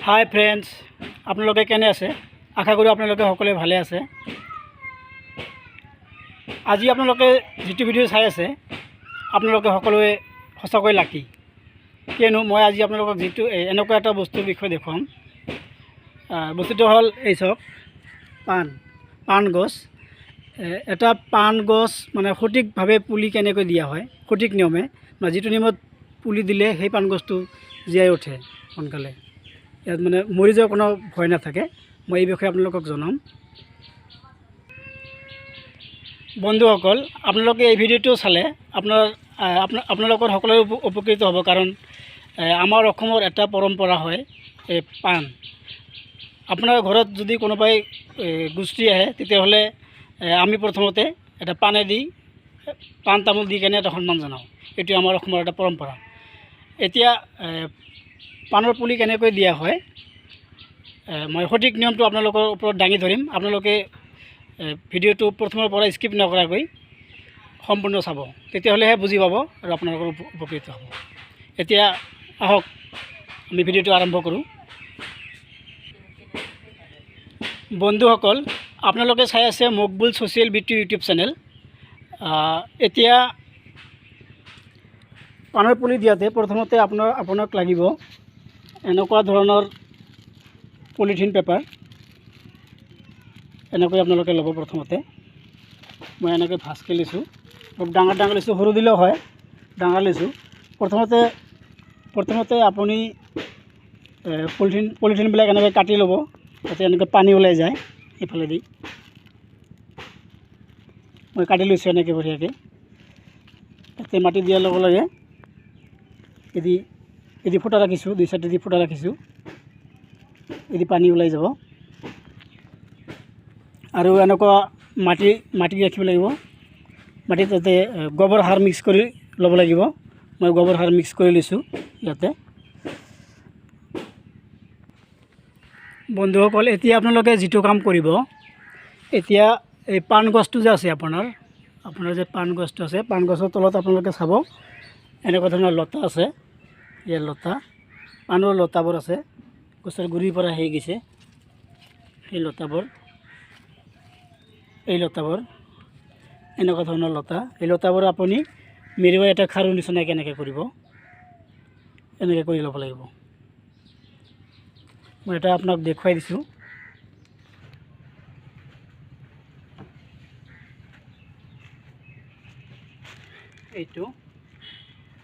হাই friends, আপোনালোকে কেনে আছে? আশা কৰোঁ আপোনালোকে সকলোৱে ভালে আছে। আজি আপোনালোকে যিটো ভিডিঅ' চাই আছে আপোনালোকে সকলোৱে সঁচাকৈ লাকি, কিয়নো মই আজি আপোনালোকক যিটো এনেকুৱা এটা বস্তুৰ বিষয়ে দেখুৱাম। বস্তুটো হ'ল এই চাওক, পাণ গছ। এটা পাণ গছ মানে সঠিকভাৱে পুলি কেনেকৈ দিয়া হয়, সঠিক নিয়মে বা যিটো নিয়মত পুলি দিলে সেই পাণ গছটো জীয়াই উঠে সোনকালে, ইয়াত মানে মৰি যোৱাৰ কোনো ভয় নাথাকে। মই এই বিষয়ে আপোনালোকক জনাম। বন্ধুসকল, আপোনালোকে এই ভিডিঅ'টো চালে আপোনালোকৰ সকলোৰে উপকৃত হ'ব, কাৰণ আমাৰ অসমৰ এটা পৰম্পৰা হয় এই পাণ। আপোনাৰ ঘৰত যদি কোনোবাই গোষ্ঠী আহে তেতিয়াহ'লে আমি প্ৰথমতে এটা পাণ তামোল দি কেনে এটা সন্মান জনাওঁ। এইটো আমাৰ অসমৰ এটা পৰম্পৰা। এতিয়া পাণৰ পুলি কেনেকৈ দিয়া হয় মই সঠিক নিয়মটো আপোনালোকৰ ওপৰত দাঙি ধৰিম। আপোনালোকে ভিডিঅ'টো প্ৰথমৰ পৰা স্কিপ নকৰাকৈ সম্পূৰ্ণ চাব, তেতিয়াহ'লেহে বুজি পাব আৰু আপোনালোকৰ উপকৃত হ'ব। এতিয়া আহক আমি ভিডিঅ'টো আৰম্ভ কৰোঁ। বন্ধুসকল, আপোনালোকে চাই আছে Maqbool social beauty YouTube channel. এতিয়া পাণৰ পুলি দিয়াতে প্ৰথমতে আপোনাক লাগিব এনেকুৱা ধৰণৰ পলিথিন পেপাৰ। এনেকৈ আপোনালোকে ল'ব। প্ৰথমতে মই এনেকৈ ভাজকৈ লৈছোঁ, অলপ ডাঙৰ লৈছোঁ, সৰু দিলেও হয়, ডাঙৰ লৈছোঁ। প্ৰথমতে আপুনি পলিথিনবিলাক এনেকৈ কাটি ল'ব, যাতে এনেকৈ পানী ওলাই যায় এইফালেদি। মই কাটি লৈছোঁ এনেকৈ বঢ়িয়াকৈ। তাতে মাটি দিয়াৰ লগে লগে এদি ফুটা ৰাখিছোঁ, দুই চাইডেদি ফুটা ৰাখিছোঁ, এদি পানী ওলাই যাব। আৰু এনেকুৱা মাটি ৰাখিব লাগিব। মাটিত তাতে গোবৰ সাৰ মিক্স কৰি ল'ব লাগিব। মই গোবৰ সাৰ মিক্স কৰি লৈছোঁ ইয়াতে। বন্ধুসকল, এতিয়া আপোনালোকে যিটো কাম কৰিব, এতিয়া এই পাণ গছটো যে আছে আপোনাৰ যে পাণ গছটো আছে, পাণ গছৰ তলত আপোনালোকে চাব এনেকুৱা ধৰণৰ লতা আছে। ইয়াৰ পাণৰ লতাবোৰ আছে, গছৰ গুৰিৰ পৰা হেৰি গৈছে। এই লতাবোৰ এনেকুৱা ধৰণৰ লতা। এই লতাবোৰ আপুনি মেৰুৱাই এটা খাৰু নিচিনাকৈ এনেকৈ কৰিব, এনেকৈ কৰি ল'ব লাগিব। মই এটা আপোনাক দেখুৱাই দিছোঁ।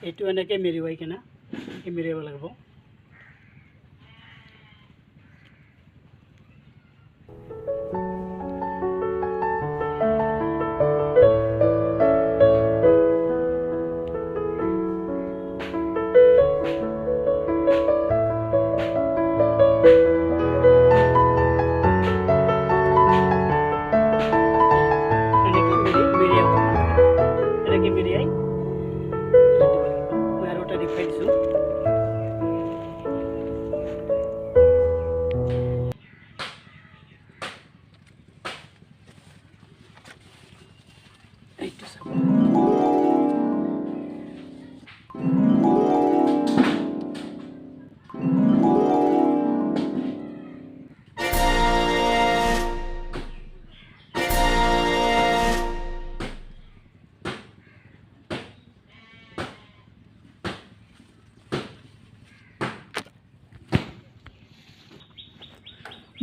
এইটো এনেকৈ মেৰুৱাই কিনে মেৰুৱাব লাগিব। মই আৰু এটা দেখুৱাই দিছোঁ। এইটো চাব।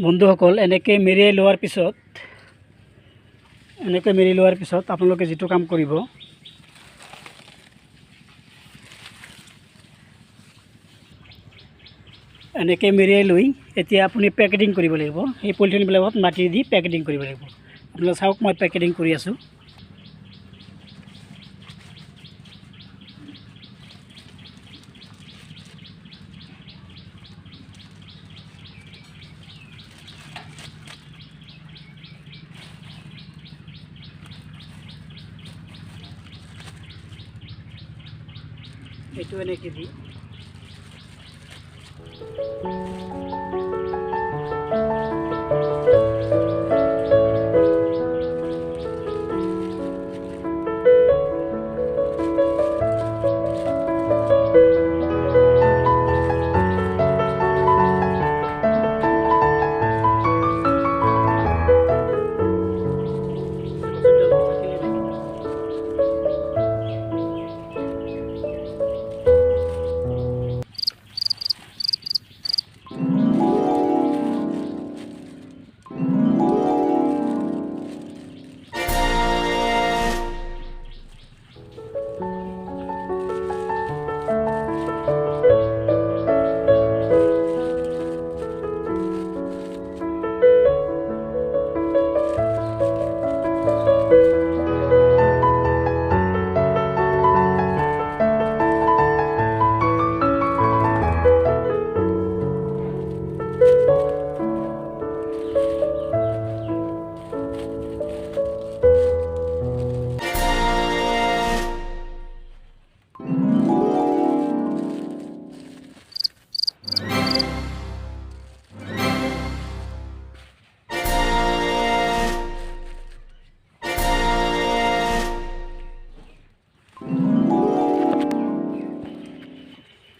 বন্ধুসকল, এনেকৈ মেৰিয়াই লোৱাৰ পিছত আপোনালোকে যিটো কাম কৰিব, এনেকৈ মেৰিয়াই লৈ এতিয়া আপুনি পেকেটিং কৰিব লাগিব। এই পলিথিনবিলাকত মাটি দি পেকেটিং কৰিব লাগিব। আপোনালোকে চাওক, মই পেকেটিং কৰি আছোঁ। এইটো এনেকৈ দি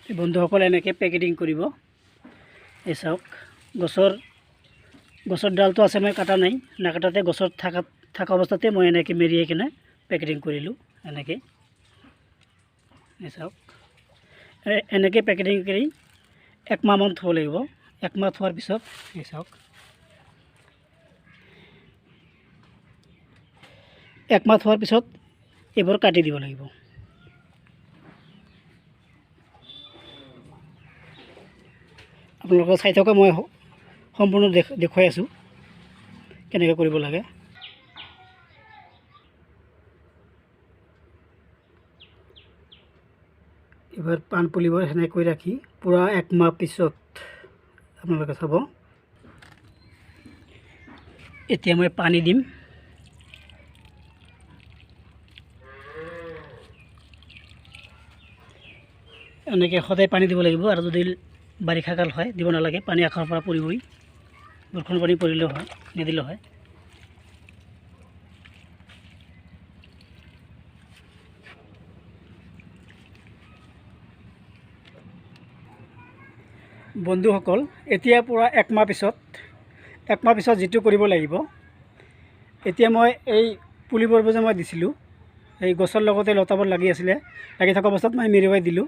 বন্ধুসকল এনেকৈ পেকেটিং কৰিব। এই চাওক গছৰ ডালটো আছে, মই কাটা নাই, নাকাটাতে গছত থকা অৱস্থাতে মই এনেকৈ মেৰিয়াই কিনে পেকেটিং কৰিলোঁ। এনেকৈ এই চাওক, এনেকৈ পেকেটিং কৰি 1 মাহমান থ'ব লাগিব। 1 মাহ থোৱাৰ পিছত এই চাওক, 1 মাহ থোৱাৰ পিছত এইবোৰ কাটি দিব লাগিব। আপোনালোকে চাই থকা, মই সম্পূৰ্ণ দেখুৱাই আছোঁ কেনেকৈ কৰিব লাগে। এবাৰ পাণ পুলিবোৰ সেনেকৈ ৰাখি পূৰা 1 মাহ পিছত আপোনালোকে চাব। এতিয়া মই পানী দিম। এনেকৈ সদায় পানী দিব লাগিব, আৰু যদি বাৰিষা কাল হয় দিব নালাগে, পানী আকাশৰ পৰা পৰিবই, বৰষুণ পানী পৰিলেও হয়, নিদিলেও হয়। বন্ধুসকল, এতিয়া পূৰা 1 মাহ পিছত যিটো কৰিব লাগিব, এতিয়া মই এই পুলিবোৰ যে মই দিছিলোঁ, এই গছৰ লগতে লতাবোৰ লাগি থকা অৱস্থাত মই মেৰুৱাই দিলোঁ।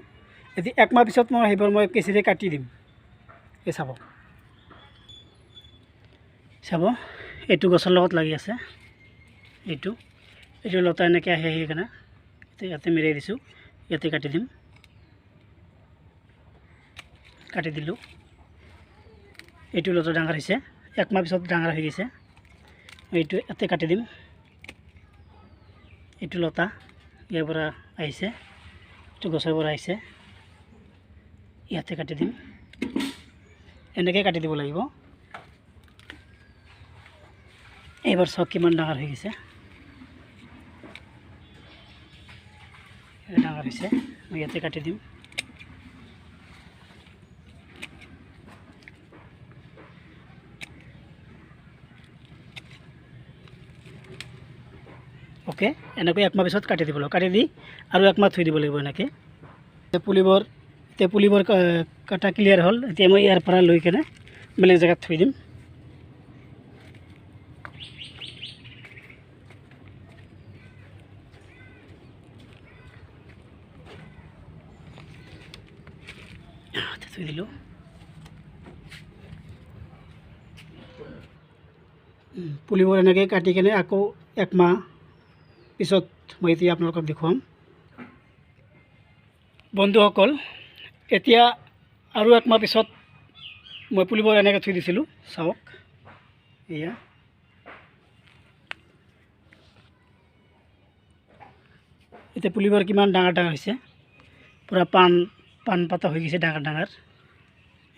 এতিয়া 1 মাহ পিছত সেইবোৰ মই কেঁচিৰে কাটি দিম। এই চাব, এইটো গছৰ লগত লাগি আছে, এইটো লতা এনেকৈ আহি কিনে ইয়াতে মেৰিয়াই দিছোঁ, ইয়াতে কাটি দিম। কাটি দিলোঁ। এইটো লতা ডাঙৰ হৈছে, 1 মাহ পিছত ডাঙৰ হৈ গৈছে। এইটো ইয়াতে কাটি দিম। এইটো লতা ইয়াৰ পৰা আহিছে, এইটো গছৰ পৰা আহিছে, ইয়াতে কাটি দিম। এনেকৈ কাটি দিব লাগিব। এইবাৰ চাওক কিমান ডাঙৰ হৈ গৈছে, ডাঙৰ হৈছে। মই ইয়াতে কাটি দিম। ওকে, এনেকৈ 1 মাহ পিছত কাটি দিব লাগিব। কাটি দি আৰু 1 মাহ থৈ দিব লাগিব এনেকৈ। পুলিবোৰ কাটা ক্লিয়াৰ হ'ল। এতিয়া মই ইয়াৰ পৰা লৈ কেনে বেলেগ জেগাত থৈ দিম। থৈ দিলোঁ। পুলিবোৰ এনেকৈ কাটি কেনে আকৌ 1 মাহ পিছত মই এতিয়া আপোনালোকক দেখুৱাম। বন্ধুসকল, এতিয়া আৰু 1 মাহ পিছত মই পুলিবোৰ এনেকৈ থৈ দিছিলোঁ, চাওক এয়া। এতিয়া পুলিবোৰ কিমান ডাঙৰ হৈছে, পূৰা পাণ পাতা হৈ গৈছে ডাঙৰ।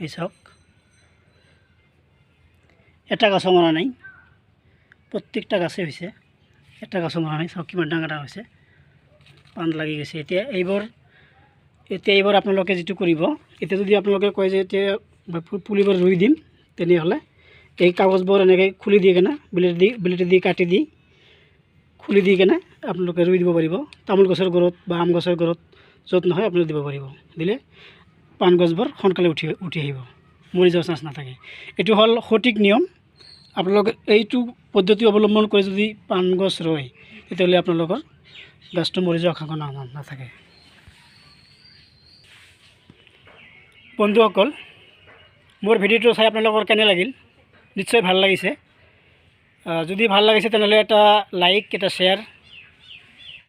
এই চাওক, এটা গছ মৰা নাই, প্ৰত্যেকটা গাছেই হৈছে, এটা গছ মৰা নাই। চাওক কিমান ডাঙৰ হৈছে, পাণ লাগি গৈছে। এতিয়া এইবোৰ আপোনালোকে যিটো কৰিব, এতিয়া যদি আপোনালোকে কয় যে এতিয়া পুলিবোৰ ৰুই দিম, তেনেহ'লে এই কাগজবোৰ এনেকৈ খুলি দি কেনে বিলেটি দি কাটি দি খুলি দি কেনে আপোনালোকে ৰুই দিব পাৰিব। তামোল গছৰ গুৰত বা আম গছৰ গুৰত য'ত নহয় আপুনি দিব পাৰিব। দিলে পাণ গছবোৰ সোনকালে উঠি আহিব, মৰি যোৱাৰ চান্স নাথাকে। এইটো হ'ল সঠিক নিয়ম। আপোনালোকে এইটো পদ্ধতি অৱলম্বন কৰি যদি পাণ গছ ৰুৱে, তেতিয়াহ'লে আপোনালোকৰ গছটো মৰি যোৱাৰ আশংকা নাথাকে। বন্ধুসকল, মোৰ ভিডিঅ'টো চাই আপোনালোকৰ কেনে লাগিল? নিশ্চয় ভাল লাগিছে। যদি ভাল লাগিছে তেনেহ'লে এটা লাইক, এটা শ্বেয়াৰ